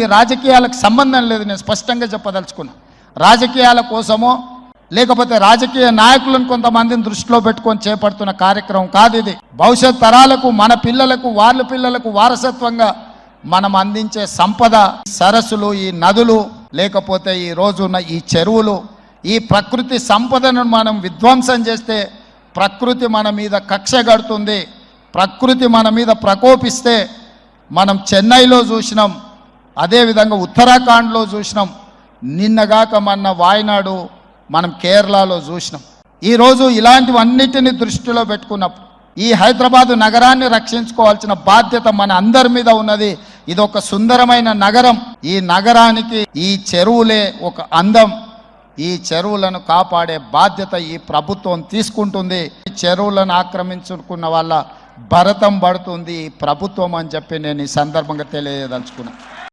ఇది రాజకీయాలకు సంబంధం లేదు. నేను స్పష్టంగా చెప్పదలుచుకున్నా. రాజకీయాల కోసమో లేకపోతే రాజకీయ నాయకులను కొంతమందిని దృష్టిలో పెట్టుకొని చేపడుతున్న కార్యక్రమం కాదు ఇది. భవిష్యత్ తరాలకు, మన పిల్లలకు, వాళ్ళ పిల్లలకు వారసత్వంగా మనం అందించే సంపద, సరస్సులు, ఈ నదులు, లేకపోతే ఈ రోజున్న ఈ చెరువులు, ఈ ప్రకృతి సంపదను మనం విధ్వంసం చేస్తే ప్రకృతి మన మీద కక్ష కడుతుంది. ప్రకృతి మన మీద ప్రకోపిస్తే మనం చెన్నైలో చూసినాం, అదేవిధంగా ఉత్తరాఖండ్లో చూసినాం, నిన్నగాక మొన్న వాయనాడు, మనం కేరళలో చూసినాం. ఈరోజు ఇలాంటివన్నిటిని దృష్టిలో పెట్టుకున్నప్పుడు ఈ హైదరాబాదు నగరాన్ని రక్షించుకోవాల్సిన బాధ్యత మన అందరి మీద ఉన్నది. ఇది ఒక సుందరమైన నగరం. ఈ నగరానికి ఈ చెరువులే ఒక అందం. ఈ చెరువులను కాపాడే బాధ్యత ఈ ప్రభుత్వం తీసుకుంటుంది. ఈ చెరువులను ఆక్రమించుకున్న వాళ్ళ భరతం పడుతుంది ఈ ప్రభుత్వం అని చెప్పి నేను ఈ సందర్భంగా తెలియదలుచుకున్నాను.